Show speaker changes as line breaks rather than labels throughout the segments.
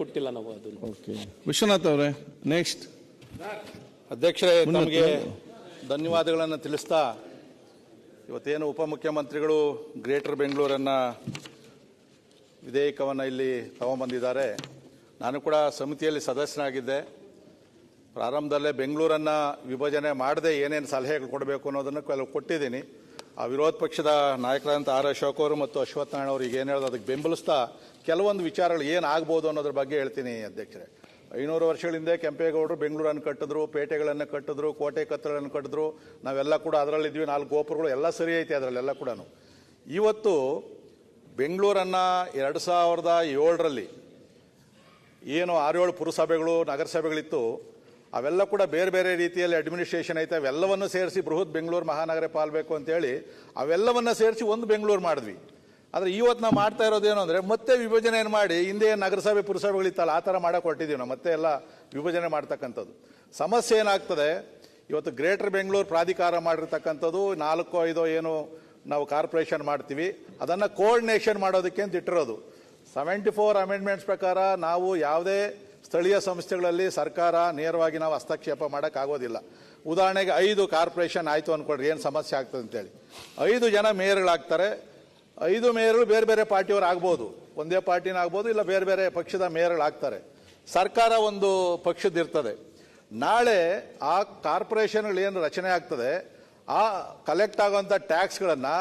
ಕೊಟ್ಟಿಲ್ಲ ನಾವು ಅದನ್ನು.
ಓಕೆ, ವಿಶ್ವನಾಥ್ ಅವರೇ ನೆಕ್ಸ್ಟ್.
ಅಧ್ಯಕ್ಷರೇ, ತಮಗೆ ಧನ್ಯವಾದಗಳನ್ನು ತಿಳಿಸ್ತಾ, ಇವತ್ತೇನು ಉಪಮುಖ್ಯಮಂತ್ರಿಗಳು ಗ್ರೇಟರ್ ಬೆಂಗಳೂರನ್ನು ವಿಧೇಯಕವನ್ನು ಇಲ್ಲಿ ತಗೊಂಬಂದಿದ್ದಾರೆ. ನಾನು ಕೂಡ ಸಮಿತಿಯಲ್ಲಿ ಸದಸ್ಯನಾಗಿದ್ದೆ. ಪ್ರಾರಂಭದಲ್ಲೇ ಬೆಂಗಳೂರನ್ನು ವಿಭಜನೆ ಮಾಡದೆ ಏನೇನು ಸಲಹೆಗಳು ಕೊಡಬೇಕು ಅನ್ನೋದನ್ನು ಕೆಲವು ಕೊಟ್ಟಿದ್ದೀನಿ. ಆ ವಿರೋಧ ಪಕ್ಷದ ನಾಯಕರಾದಂಥ ಆರ್ ಅಶೋಕ್ ಅವರು ಮತ್ತು ಅಶ್ವತ್ಥ ನಾರಾಯಣ ಅವರು ಈಗ ಏನು ಹೇಳೋದು ಅದಕ್ಕೆ ಬೆಂಬಲಿಸ್ತಾ ಕೆಲವೊಂದು ವಿಚಾರಗಳು ಏನಾಗ್ಬೋದು ಅನ್ನೋದ್ರ ಬಗ್ಗೆ ಹೇಳ್ತೀನಿ ಅಧ್ಯಕ್ಷರೇ. 500 ವರ್ಷಗಳ ಹಿಂದೆ ಕೆಂಪೇಗೌಡರು ಬೆಂಗಳೂರನ್ನು ಕಟ್ಟಿದ್ರು, ಪೇಟೆಗಳನ್ನು ಕಟ್ಟಿದ್ರು, ಕೋಟೆ ಕತ್ತಗಳನ್ನು ಕಟ್ಟಿದ್ರು. ನಾವೆಲ್ಲ ಕೂಡ ಅದರಲ್ಲಿದ್ವಿ. 4 ಗೋಪುರಗಳು ಎಲ್ಲ ಸರಿ ಐತೆ ಅದರಲ್ಲೆಲ್ಲ ಕೂಡ. ಇವತ್ತು ಬೆಂಗಳೂರನ್ನು 2007ರಲ್ಲಿ ಏನು 6-7 ಪುರಸಭೆಗಳು ನಗರಸಭೆಗಳಿತ್ತು, ಅವೆಲ್ಲ ಕೂಡ ಬೇರೆ ಬೇರೆ ರೀತಿಯಲ್ಲಿ ಅಡ್ಮಿನಿಸ್ಟ್ರೇಷನ್ ಐತೆ. ಅವೆಲ್ಲವನ್ನು ಸೇರಿಸಿ ಬೃಹತ್ ಬೆಂಗಳೂರು ಮಹಾನಗರ ಪಾಲ್ಬೇಕು ಅಂತೇಳಿ ಅವೆಲ್ಲವನ್ನು ಸೇರಿಸಿ ಒಂದು ಬೆಂಗಳೂರು ಮಾಡಿದ್ವಿ. ಆದರೆ ಇವತ್ತು ನಾವು ಮಾಡ್ತಾ ಇರೋದೇನು ಅಂದರೆ ಮತ್ತೆ ವಿಭಜನೆಯನ್ನು ಮಾಡಿ ಹಿಂದೆ ನಗರಸಭೆ ಪುರಸಭೆಗಳಿತ್ತಲ್ಲ ಆ ಥರ ಮಾಡಕ್ಕೆ ಹೊರಟಿದ್ದೀವಿ ನಾವು. ಮತ್ತೆ ಎಲ್ಲ ವಿಭಜನೆ ಮಾಡ್ತಕ್ಕಂಥದ್ದು. ಸಮಸ್ಯೆ ಏನಾಗ್ತದೆ, ಇವತ್ತು ಗ್ರೇಟರ್ ಬೆಂಗಳೂರು ಪ್ರಾಧಿಕಾರ ಮಾಡಿರ್ತಕ್ಕಂಥದ್ದು 4-5 ಏನು ನಾವು ಕಾರ್ಪೊರೇಷನ್ ಮಾಡ್ತೀವಿ, ಅದನ್ನು ಕೋಆರ್ಡಿನೇಷನ್ ಮಾಡೋದಕ್ಕೆ ಅಂತ ಇಟ್ಟಿರೋದು. 74 ಅಮೆಂಡ್ಮೆಂಟ್ಸ್ ಪ್ರಕಾರ ನಾವು ಯಾವುದೇ ಸ್ಥಳೀಯ ಸಂಸ್ಥೆಗಳಲ್ಲಿ ಸರ್ಕಾರ ನೇರವಾಗಿ ನಾವು ಹಸ್ತಕ್ಷೇಪ ಮಾಡೋಕ್ಕಾಗೋದಿಲ್ಲ. ಉದಾಹರಣೆಗೆ 5 ಕಾರ್ಪೊರೇಷನ್ ಆಯಿತು ಅಂದ್ಕೊಳ್ರಿ, ಏನು ಸಮಸ್ಯೆ ಆಗ್ತದೆ ಅಂತೇಳಿ. 5 ಜನ ಮೇಯರ್ಗಳಾಗ್ತಾರೆ. 5 ಮೇಯರ್ಗಳು ಬೇರೆ ಬೇರೆ ಪಾರ್ಟಿಯವರು ಆಗ್ಬೋದು, ಒಂದೇ ಪಾರ್ಟಿನ ಆಗ್ಬೋದು, ಇಲ್ಲ ಬೇರೆ ಬೇರೆ ಪಕ್ಷದ ಮೇಯರ್ಗಳಾಗ್ತಾರೆ. ಸರ್ಕಾರ ಒಂದು ಪಕ್ಷದಿರ್ತದೆ. ನಾಳೆ ಆ ಕಾರ್ಪೊರೇಷನ್ಗಳೇನು ರಚನೆ ಆಗ್ತದೆ, ಆ ಕಲೆಕ್ಟ್ ಆಗುವಂಥ ಟ್ಯಾಕ್ಸ್ಗಳನ್ನು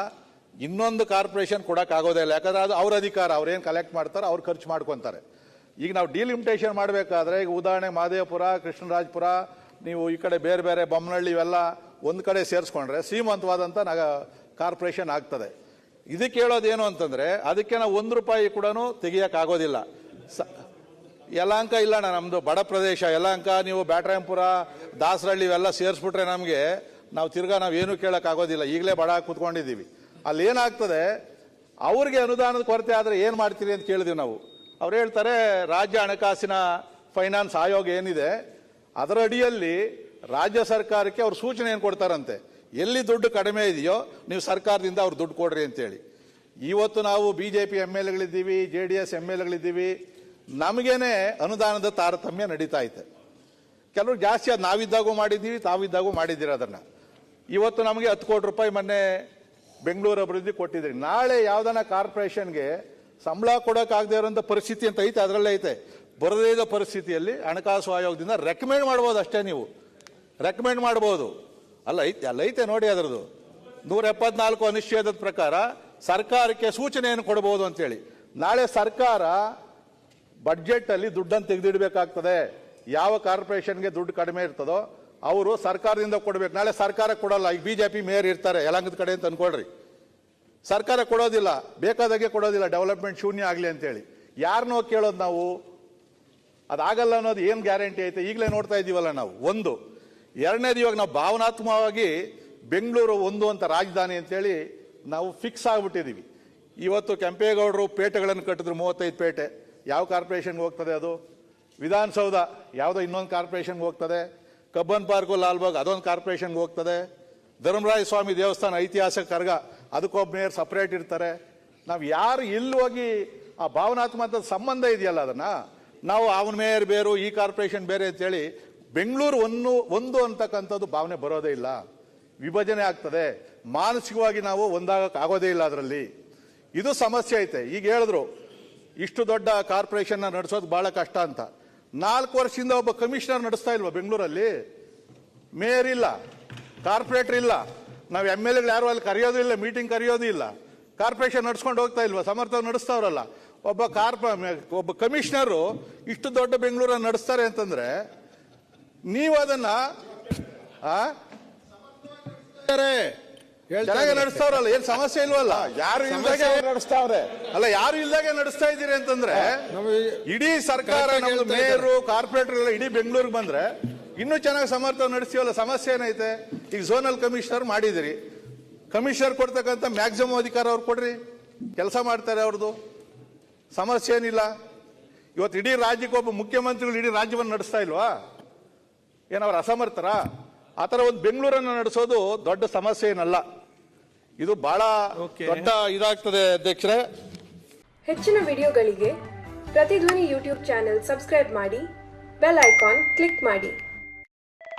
ಇನ್ನೊಂದು ಕಾರ್ಪೊರೇಷನ್ ಕೊಡೋಕ್ಕಾಗೋದೇ ಇಲ್ಲ. ಯಾಕಂದರೆ ಅದು ಅವ್ರ ಅಧಿಕಾರ, ಅವ್ರೇನು ಕಲೆಕ್ಟ್ ಮಾಡ್ತಾರೆ ಅವ್ರು ಖರ್ಚು ಮಾಡ್ಕೊತಾರೆ. ಈಗ ನಾವು ಡಿಲಿಮಿಟೇಷನ್ ಮಾಡಬೇಕಾದ್ರೆ ಈಗ ಉದಾಹರಣೆ ಮಹದೇವಪುರ, ಕೃಷ್ಣರಾಜಪುರ, ನೀವು ಈ ಕಡೆ ಬೇರೆ ಬೇರೆ ಬೊಮ್ಮನಹಳ್ಳಿ ಇವೆಲ್ಲ ಒಂದು ಕಡೆ ಸೇರಿಸ್ಕೊಂಡ್ರೆ ಶ್ರೀಮಂತವಾದಂಥ ಕಾರ್ಪೊರೇಷನ್ ಆಗ್ತದೆ. ಇದಕ್ಕೆ ಹೇಳೋದೇನು ಅಂತಂದರೆ ಅದಕ್ಕೆ ನಾವು ₹1 ಕೂಡ ತೆಗಿಯೋಕ್ಕಾಗೋದಿಲ್ಲ. ಯಲಹಂಕ ಇಲ್ಲ ಅಣ್ಣ, ನಮ್ಮದು ಬಡ ಪ್ರದೇಶ ಯಲಹಂಕ. ನೀವು ಬ್ಯಾಟರಾಯಂಪುರ, ದಾಸರಹಳ್ಳಿ ಇವೆಲ್ಲ ಸೇರಿಸ್ಬಿಟ್ರೆ ನಮಗೆ ನಾವು ತಿರ್ಗಾ ನಾವೇನು ಕೇಳೋಕ್ಕಾಗೋದಿಲ್ಲ. ಈಗಲೇ ಬಡ ಕೂತ್ಕೊಂಡಿದ್ದೀವಿ. ಅಲ್ಲಿ ಏನಾಗ್ತದೆ, ಅವ್ರಿಗೆ ಅನುದಾನದ ಕೊರತೆ ಆದರೆ ಏನು ಮಾಡ್ತೀರಿ ಅಂತ ಕೇಳಿದ್ವಿ ನಾವು. ಅವ್ರು ಹೇಳ್ತಾರೆ ರಾಜ್ಯ ಹಣಕಾಸಿನ ಫೈನಾನ್ಸ್ ಆಯೋಗ ಏನಿದೆ ಅದರ ಅಡಿಯಲ್ಲಿ ರಾಜ್ಯ ಸರ್ಕಾರಕ್ಕೆ ಅವ್ರು ಸೂಚನೆ ಏನು ಕೊಡ್ತಾರಂತೆ, ಎಲ್ಲಿ ದುಡ್ಡು ಕಡಿಮೆ ಇದೆಯೋ ನೀವು ಸರ್ಕಾರದಿಂದ ಅವ್ರು ದುಡ್ಡು ಕೊಡ್ರಿ ಅಂತೇಳಿ. ಇವತ್ತು ನಾವು BJP MLAಗಳಿದ್ದೀವಿ, JDS MLAಗಳಿದ್ದೀವಿ, ನಮಗೇನೆ ಅನುದಾನದ ತಾರತಮ್ಯ ನಡೀತಾ ಐತೆ. ಕೆಲವರು ಜಾಸ್ತಿ ಅದು ನಾವಿದ್ದಾಗೂ ಮಾಡಿದ್ದೀವಿ, ತಾವಿದ್ದಾಗೂ ಮಾಡಿದ್ದೀರಿ ಅದನ್ನು. ಇವತ್ತು ನಮಗೆ ₹10 ಕೋಟಿ ಮೊನ್ನೆ ಬೆಂಗಳೂರು ಅಭಿವೃದ್ಧಿ ಕೊಟ್ಟಿದ್ದೀರಿ. ನಾಳೆ ಯಾವುದನ್ನ ಕಾರ್ಪೊರೇಷನ್ಗೆ ಸಂಬಳ ಕೊಡೋಕ್ಕಾಗದೇ ಇರೋಂಥ ಪರಿಸ್ಥಿತಿ ಅಂತ ಐತೆ, ಅದರಲ್ಲೇ ಐತೆ. ಬರದೇ ಇರೋ ಪರಿಸ್ಥಿತಿಯಲ್ಲಿ ಹಣಕಾಸು ಆಯೋಗದಿಂದ ರೆಕಮೆಂಡ್ ಮಾಡ್ಬೋದು, ಅಷ್ಟೇ ನೀವು ರೆಕಮೆಂಡ್ ಮಾಡ್ಬೋದು. ಅಲ್ಲೈತೆ ನೋಡಿ ಅದರದ್ದು 174 ಅನುಚ್ಛೇದದ ಪ್ರಕಾರ ಸರ್ಕಾರಕ್ಕೆ ಸೂಚನೆಯನ್ನು ಕೊಡಬಹುದು ಅಂತೇಳಿ. ನಾಳೆ ಸರ್ಕಾರ ಬಡ್ಜೆಟಲ್ಲಿ ದುಡ್ಡನ್ನು ತೆಗೆದಿಡಬೇಕಾಗ್ತದೆ. ಯಾವ ಕಾರ್ಪೊರೇಷನ್ಗೆ ದುಡ್ಡು ಕಡಿಮೆ ಇರ್ತದೋ ಅವರು ಸರ್ಕಾರದಿಂದ ಕೊಡಬೇಕು. ನಾಳೆ ಸರ್ಕಾರ ಕೊಡೋಲ್ಲ. ಈಗ BJP ಮೇಯರ್ ಇರ್ತಾರೆ ಯಲಹಂಕದ ಕಡೆ ಅಂತ ಅನ್ಕೊಳ್ರಿ, ಸರ್ಕಾರ ಕೊಡೋದಿಲ್ಲ, ಬೇಕಾದಾಗೆ ಕೊಡೋದಿಲ್ಲ, ಡೆವಲಪ್ಮೆಂಟ್ ಶೂನ್ಯ ಆಗಲಿ ಅಂತೇಳಿ. ಯಾರನ್ನೋ ಕೇಳೋದು ನಾವು, ಅದಾಗಲ್ಲ ಅನ್ನೋದು ಏನು ಗ್ಯಾರಂಟಿ ಐತೆ? ಈಗಲೇ ನೋಡ್ತಾ ಇದ್ದೀವಲ್ಲ ನಾವು. ಒಂದು ಎರಡನೇದು, ಇವಾಗ ನಾವು ಭಾವನಾತ್ಮಕವಾಗಿ ಬೆಂಗಳೂರು ಒಂದು ಅಂತ ರಾಜಧಾನಿ ಅಂತೇಳಿ ನಾವು ಫಿಕ್ಸ್ ಆಗಿಬಿಟ್ಟಿದ್ದೀವಿ. ಇವತ್ತು ಕೆಂಪೇಗೌಡರು ಪೇಟೆಗಳನ್ನು ಕಟ್ಟಿದ್ರು, 35 ಪೇಟೆ. ಯಾವ ಕಾರ್ಪೊರೇಷನ್ಗೆ ಹೋಗ್ತದೆ ಅದು? ವಿಧಾನಸೌಧ ಯಾವುದೋ ಇನ್ನೊಂದು ಕಾರ್ಪೊರೇಷನ್ಗೆ ಹೋಗ್ತದೆ. ಕಬ್ಬನ್ ಪಾರ್ಕು, ಲಾಲ್ಬಾಗ್ ಅದೊಂದು ಕಾರ್ಪೊರೇಷನ್ಗೆ ಹೋಗ್ತದೆ. ಧರ್ಮರಾಯ ಸ್ವಾಮಿ ದೇವಸ್ಥಾನ ಐತಿಹಾಸಿಕ ಕರ್ಗ, ಅದಕ್ಕೊಬ್ಬ ಮೇಯರ್ ಸಪ್ರೇಟ್ ಇರ್ತಾರೆ. ನಾವು ಯಾರು ಇಲ್ಲಿ ಹೋಗಿ ಆ ಭಾವನಾತ್ಮಕ ಸಂಬಂಧ ಇದೆಯಲ್ಲ ಅದನ್ನು ನಾವು ಅವನ ಮೇಯರ್ ಬೇರು, ಈ ಕಾರ್ಪೊರೇಷನ್ ಬೇರೆ ಅಂತೇಳಿ ಬೆಂಗಳೂರು ಒಂದು ಅಂತಕ್ಕಂಥದ್ದು ಭಾವನೆ ಬರೋದೇ ಇಲ್ಲ. ವಿಭಜನೆ ಆಗ್ತದೆ. ಮಾನಸಿಕವಾಗಿ ನಾವು ಒಂದಾಗಕ್ಕಾಗೋದೇ ಇಲ್ಲ ಅದರಲ್ಲಿ. ಇದು ಸಮಸ್ಯೆ ಐತೆ. ಈಗ ಹೇಳಿದ್ರು ಇಷ್ಟು ದೊಡ್ಡ ಕಾರ್ಪೊರೇಷನ್ನ ನಡೆಸೋದು ಭಾಳ ಕಷ್ಟ ಅಂತ. 4 ವರ್ಷದಿಂದ ಒಬ್ಬ ಕಮಿಷನರ್ ನಡೆಸ್ತಾ ಇಲ್ವಾ ಬೆಂಗಳೂರಲ್ಲಿ? ಮೇಯರ್ ಇಲ್ಲ, ಕಾರ್ಪೊರೇಟರ್ ಇಲ್ಲ, ನಾವು MLAಗಳು ಯಾರು ಅಲ್ಲಿ ಕರೆಯೋದು ಇಲ್ಲ, ಮೀಟಿಂಗ್ ಕರೆಯೋದು ಇಲ್ಲ, ಕಾರ್ಪೊರೇಷನ್ ನಡ್ಸ್ಕೊಂಡು ಹೋಗ್ತಾ ಇಲ್ವಾ? ಸಮರ್ಥವಾಗಿ ನಡೆಸ್ತಾವ್ರಲ್ಲ. ಒಬ್ಬ ಕಮಿಷನರು ಇಷ್ಟು ದೊಡ್ಡ ಬೆಂಗಳೂರನ್ನು ನಡೆಸ್ತಾರೆ ಅಂತಂದ್ರೆ ನೀವು ಅದನ್ನ ಚೆನ್ನಾಗಿ ನಡೆಸ್ತಾವ್ರಲ್ಲ, ಏನ್ ಸಮಸ್ಯೆ ಇಲ್ವಲ್ಲ? ಯಾರು ಇಲ್ದಾಗೆ ನಡೆಸ್ತಾವ್ರೆ ಅಲ್ಲ, ಯಾರು ಇಲ್ದಾಗೆ ನಡೆಸ್ತಾ ಇದ್ದೀರಿ ಅಂತಂದ್ರೆ ಇಡೀ ಸರ್ಕಾರ, ನಮ್ದು ಮೇಯರು, ಕಾರ್ಪೊರೇಟರ್ ಎಲ್ಲ ಇಡೀ ಬೆಂಗಳೂರಿಗೆ ಬಂದ್ರೆ ಇನ್ನೂ ಚೆನ್ನಾಗಿ ಸಮರ್ಥವಾಗಿ ನಡೆಸ್ತೀವಲ್ಲ. ಸಮಸ್ಯೆ ಏನೈತೆ? ಈಗ ಝೋನಲ್ ಕಮಿಷನರ್ ಮಾಡಿದಿರಿ, ಕಮಿಷನರ್ ಕೊಡ್ತಕ್ಕಂಥ ಮ್ಯಾಕ್ಸಿಮಮ್ ಅಧಿಕಾರ ಅವ್ರು ಕೊಡ್ರಿ, ಕೆಲಸ ಮಾಡ್ತಾರೆ ಅವ್ರದ್ದು, ಸಮಸ್ಯೆ ಏನಿಲ್ಲ. ಇವತ್ತು ಇಡೀ ರಾಜ್ಯಕ್ಕೆ ಒಬ್ಬ ಮುಖ್ಯಮಂತ್ರಿಗಳು ಇಡೀ ರಾಜ್ಯವನ್ನು ನಡೆಸ್ತಾ ಇಲ್ವಾ? ಏನವ್ರು ಅಸಮರ್ಥರ? ಆ ಥರ ಒಂದು ಬೆಂಗಳೂರನ್ನು ನಡೆಸೋದು ದೊಡ್ಡ ಸಮಸ್ಯೆ ಏನಲ್ಲ. ಇದು ಬಹಳ ದೊಡ್ಡ ಇದಾಗ್ತದೆ ಅಧ್ಯಕ್ಷರೇ.
ಹೆಚ್ಚಿನ ವಿಡಿಯೋಗಳಿಗೆ
ಪ್ರತಿಧ್ವನಿ ಯೂಟ್ಯೂಬ್ ಚಾನೆಲ್ ಸಬ್ಸ್ಕ್ರೈಬ್ ಮಾಡಿ, ಬೆಲ್ ಐಕಾನ್ ಕ್ಲಿಕ್ ಮಾಡಿ.